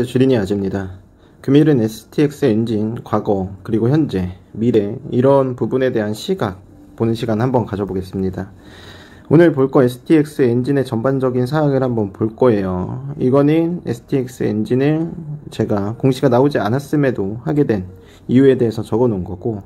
주린이 아재입니다. 금일은 STX 엔진, 과거, 그리고 현재, 미래 이런 부분에 대한 시각, 보는 시간 한번 가져보겠습니다. 오늘 볼 거 STX 엔진의 전반적인 사항을 한번 볼 거예요. 이거는 STX 엔진을 제가 공시가 나오지 않았음에도 하게 된 이유에 대해서 적어 놓은 거고,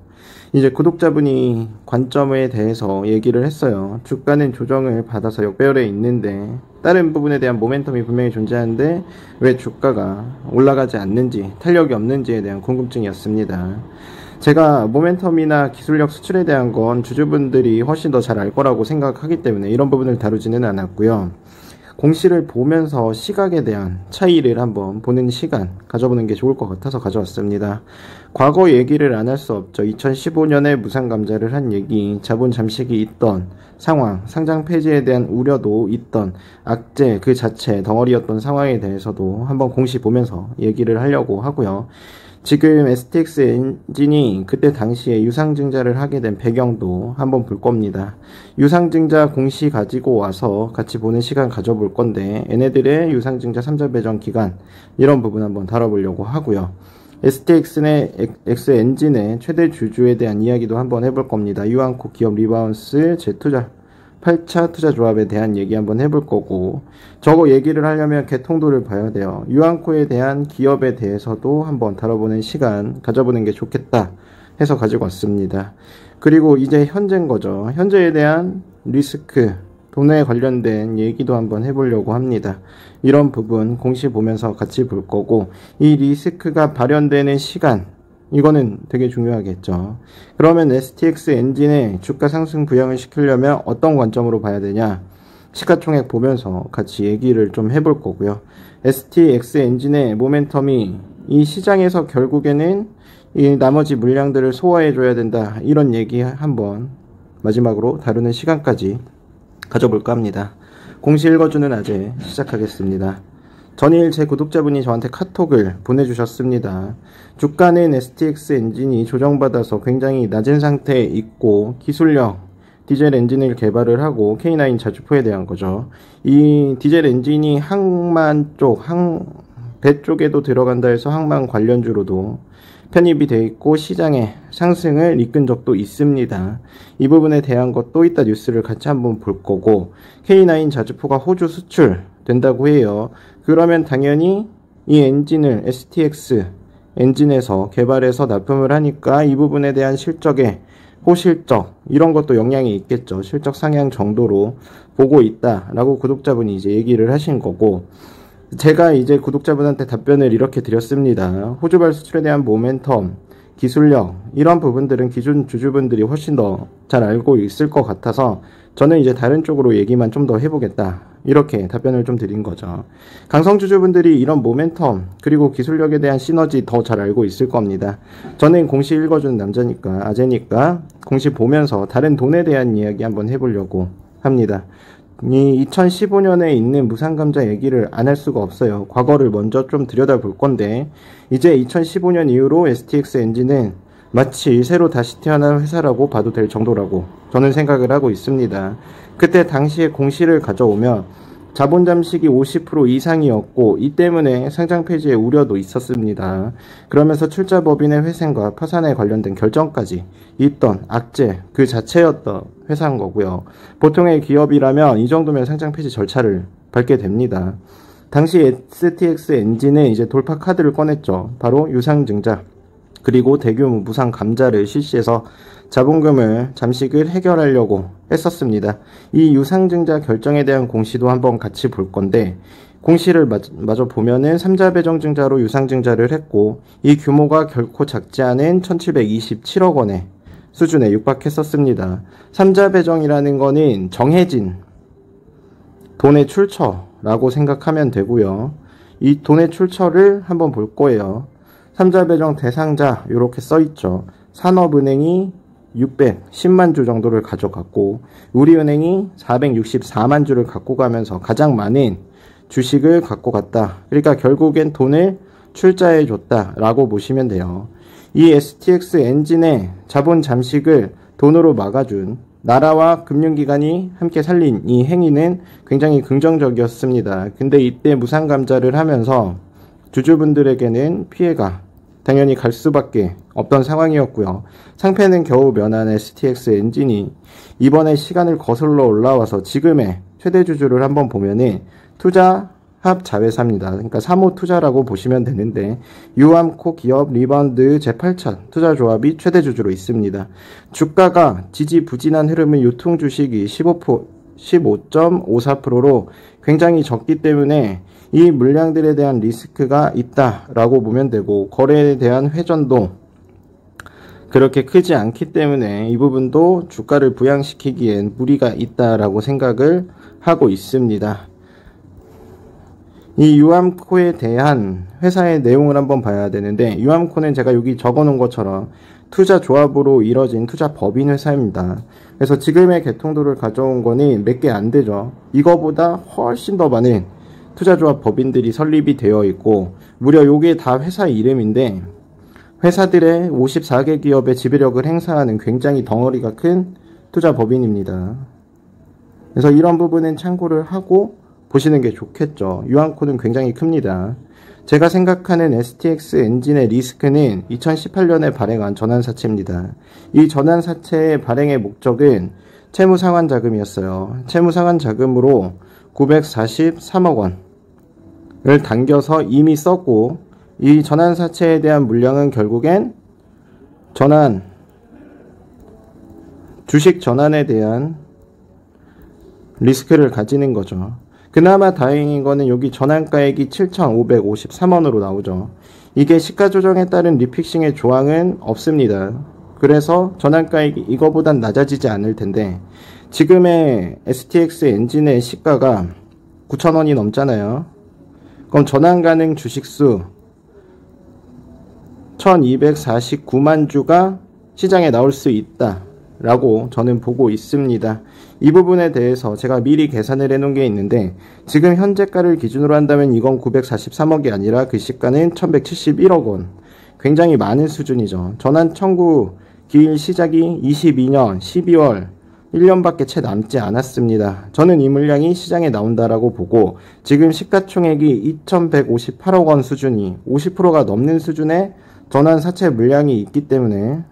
이제 구독자분이 관점에 대해서 얘기를 했어요. 주가는 조정을 받아서 역배열에 있는데 다른 부분에 대한 모멘텀이 분명히 존재하는데 왜 주가가 올라가지 않는지, 탄력이 없는지에 대한 궁금증이었습니다. 제가 모멘텀이나 기술력 수출에 대한 건 주주분들이 훨씬 더 잘 알 거라고 생각하기 때문에 이런 부분을 다루지는 않았고요. 공시를 보면서 시각에 대한 차이를 한번 보는 시간 가져보는 게 좋을 것 같아서 가져왔습니다. 과거 얘기를 안 할 수 없죠. 2015년에 무상감자를 한 얘기, 자본 잠식이 있던 상황, 상장 폐지에 대한 우려도 있던 악재 그 자체 덩어리였던 상황에 대해서도 한번 공시 보면서 얘기를 하려고 하고요. 지금 STX 엔진이 그때 당시에 유상증자를 하게 된 배경도 한번 볼 겁니다. 유상증자 공시 가지고 와서 같이 보는 시간 가져볼 건데, 얘네들의 유상증자 3자 배정 기간 이런 부분 한번 다뤄보려고 하고요. STX 엔진의 최대 주주에 대한 이야기도 한번 해볼 겁니다. 유한코 기업 리바운스 재투자 8차 투자조합에 대한 얘기 한번 해볼 거고, 저거 얘기를 하려면 개통도를 봐야 돼요. 유한코에 대한 기업에 대해서도 한번 다뤄보는 시간 가져보는 게 좋겠다 해서 가지고 왔습니다. 그리고 이제 현재인 거죠. 현재에 대한 리스크, 돈에 관련된 얘기도 한번 해보려고 합니다. 이런 부분 공시 보면서 같이 볼 거고, 이 리스크가 발현되는 시간, 이거는 되게 중요하겠죠. 그러면 STX 엔진의 주가 상승 부양을 시키려면 어떤 관점으로 봐야 되냐, 시가총액 보면서 같이 얘기를 좀 해볼 거고요. STX 엔진의 모멘텀이 이 시장에서 결국에는 이 나머지 물량들을 소화해 줘야 된다, 이런 얘기 한번 마지막으로 다루는 시간까지 가져볼까 합니다. 공시 읽어주는 아재 시작하겠습니다. 전일 제 구독자분이 저한테 카톡을 보내주셨습니다. 주가는 STX 엔진이 조정받아서 굉장히 낮은 상태에 있고, 기술력 디젤 엔진을 개발을 하고 K9 자주포에 대한 거죠. 이 디젤 엔진이 항만 쪽, 배 쪽에도 들어간다 해서 항만 관련주로도 편입이 되어 있고 시장의 상승을 이끈 적도 있습니다. 이 부분에 대한 것도 이따 뉴스를 같이 한번 볼 거고, K9 자주포가 호주 수출 된다고 해요. 그러면 당연히 이 엔진을 STX 엔진에서 개발해서 납품을 하니까 이 부분에 대한 실적에 호실적 이런 것도 영향이 있겠죠. 실적 상향 정도로 보고 있다라고 구독자분이 이제 얘기를 하신 거고, 제가 이제 구독자분한테 답변을 이렇게 드렸습니다. 호주발 수출에 대한 모멘텀, 기술력 이런 부분들은 기존 주주분들이 훨씬 더 잘 알고 있을 것 같아서 저는 이제 다른 쪽으로 얘기만 좀 더 해보겠다, 이렇게 답변을 좀 드린 거죠. 강성 주주분들이 이런 모멘텀 그리고 기술력에 대한 시너지 더 잘 알고 있을 겁니다. 저는 공시 읽어주는 남자니까, 아재니까 공시 보면서 다른 돈에 대한 이야기 한번 해보려고 합니다. 이 2015년에 있는 무상감자 얘기를 안 할 수가 없어요. 과거를 먼저 좀 들여다볼 건데, 이제 2015년 이후로 STX 엔진은 마치 새로 다시 태어난 회사라고 봐도 될 정도라고 저는 생각을 하고 있습니다. 그때 당시에 공시를 가져오면 자본 잠식이 50% 이상이었고, 이 때문에 상장 폐지의 우려도 있었습니다. 그러면서 출자법인의 회생과 파산에 관련된 결정까지 있던 악재 그 자체였던 회사인 거고요. 보통의 기업이라면 이 정도면 상장 폐지 절차를 밟게 됩니다. 당시 STX 엔진은 이제 돌파 카드를 꺼냈죠. 바로 유상증자 그리고 대규모 무상 감자를 실시해서 자본금을 잠식을 해결하려고 했었습니다. 이 유상증자 결정에 대한 공시도 한번 같이 볼 건데, 공시를 마저 보면은 3자 배정 증자로 유상증자를 했고, 이 규모가 결코 작지 않은 1727억 원의 수준에 육박했었습니다. 3자 배정이라는 거는 정해진 돈의 출처라고 생각하면 되고요. 이 돈의 출처를 한번 볼 거예요. 3자 배정 대상자 이렇게 써있죠. 산업은행이 610만 주 정도를 가져갔고, 우리은행이 464만 주를 갖고 가면서 가장 많은 주식을 갖고 갔다. 그러니까 결국엔 돈을 출자해 줬다 라고 보시면 돼요. 이 STX 엔진의 자본 잠식을 돈으로 막아준 나라와 금융기관이 함께 살린 이 행위는 굉장히 긍정적이었습니다. 근데 이때 무상감자를 하면서 주주분들에게는 피해가 당연히 갈 수밖에 없던 상황이었고요. 상패는 겨우 면한 STX 엔진이 이번에 시간을 거슬러 올라와서 지금의 최대 주주를 한번 보면은 투자합 자회사입니다. 그러니까 3호 투자라고 보시면 되는데 유암코 기업 리바운드 제8차 투자조합이 최대 주주로 있습니다. 주가가 지지부진한 흐름은 유통주식이 15.54%로 굉장히 적기 때문에 이 물량들에 대한 리스크가 있다라고 보면 되고, 거래에 대한 회전도 그렇게 크지 않기 때문에 이 부분도 주가를 부양시키기엔 무리가 있다라고 생각을 하고 있습니다. 이 유암코에 대한 회사의 내용을 한번 봐야 되는데, 유암코는 제가 여기 적어 놓은 것처럼 투자 조합으로 이뤄진 투자 법인 회사입니다. 그래서 지금의 개통도를 가져온 거는 몇 개 안 되죠. 이거보다 훨씬 더 많은 투자조합 법인들이 설립이 되어 있고, 무려 요게 다 회사 이름인데 회사들의 54개 기업의 지배력을 행사하는 굉장히 덩어리가 큰 투자 법인입니다. 그래서 이런 부분은 참고를 하고 보시는 게 좋겠죠. 유암코는 굉장히 큽니다. 제가 생각하는 STX 엔진의 리스크는 2018년에 발행한 전환사채입니다. 이 전환사채의 발행의 목적은 채무상환자금이었어요. 채무상환자금으로 943억 원을 당겨서 이미 썼고, 이 전환사채에 대한 물량은 결국엔 주식 전환에 대한 리스크를 가지는 거죠. 그나마 다행인 거는 여기 전환가액이 7,553원으로 나오죠. 이게 시가 조정에 따른 리픽싱의 조항은 없습니다. 그래서 전환가액이 이거보단 낮아지지 않을 텐데, 지금의 STX 엔진의 시가가 9,000원이 넘잖아요. 그럼 전환 가능 주식수 1249만 주가 시장에 나올 수 있다 라고 저는 보고 있습니다. 이 부분에 대해서 제가 미리 계산을 해 놓은 게 있는데, 지금 현재가를 기준으로 한다면 이건 943억이 아니라 그 시가는 1171억 원. 굉장히 많은 수준이죠. 전환 청구 기일 시작이 22년 12월 1년밖에 채 남지 않았습니다. 저는 이 물량이 시장에 나온다라고 보고, 지금 시가총액이 2158억 원 수준이 50%가 넘는 수준의 전환 사채 물량이 있기 때문에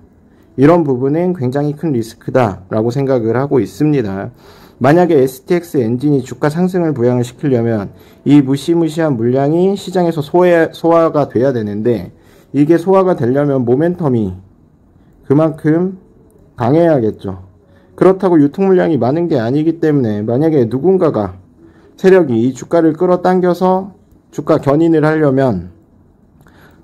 이런 부분은 굉장히 큰 리스크다라고 생각을 하고 있습니다. 만약에 STX 엔진이 주가 상승을 부양을 시키려면 이 무시무시한 물량이 시장에서 소화가 돼야 되는데, 이게 소화가 되려면 모멘텀이 그만큼 강해야겠죠. 그렇다고 유통 물량이 많은 게 아니기 때문에, 만약에 누군가가 세력이 이 주가를 끌어당겨서 주가 견인을 하려면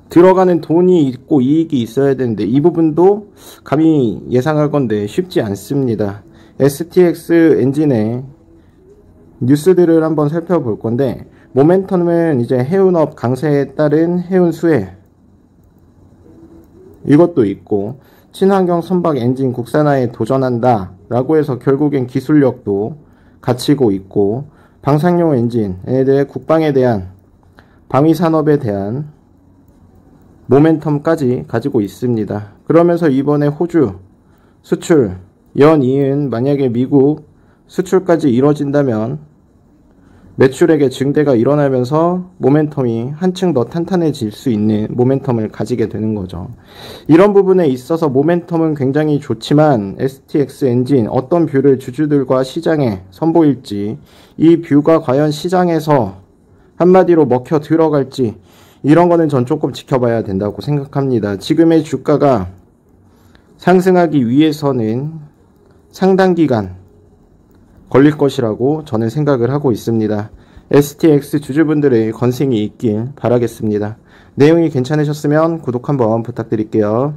들어가는 돈이 있고 이익이 있어야 되는데, 이 부분도 감히 예상할 건데 쉽지 않습니다. STX 엔진의 뉴스들을 한번 살펴볼 건데, 모멘텀은 이제 해운업 강세에 따른 해운 수혜, 이것도 있고, 친환경 선박 엔진 국산화에 도전한다 라고 해서 결국엔 기술력도 갖추고 있고, 방산용 엔진에 대해 국방에 대한 방위산업에 대한 모멘텀까지 가지고 있습니다. 그러면서 이번에 호주 수출 연이은 만약에 미국 수출까지 이뤄진다면 매출액의 증대가 일어나면서 모멘텀이 한층 더 탄탄해질 수 있는 모멘텀을 가지게 되는 거죠. 이런 부분에 있어서 모멘텀은 굉장히 좋지만, STX 엔진 어떤 뷰를 주주들과 시장에 선보일지, 이 뷰가 과연 시장에서 한마디로 먹혀 들어갈지, 이런 거는 전 조금 지켜봐야 된다고 생각합니다. 지금의 주가가 상승하기 위해서는 상당 기간 걸릴 것이라고 저는 생각을 하고 있습니다. STX 주주분들의 건승이 있길 바라겠습니다. 내용이 괜찮으셨으면 구독 한번 부탁드릴게요.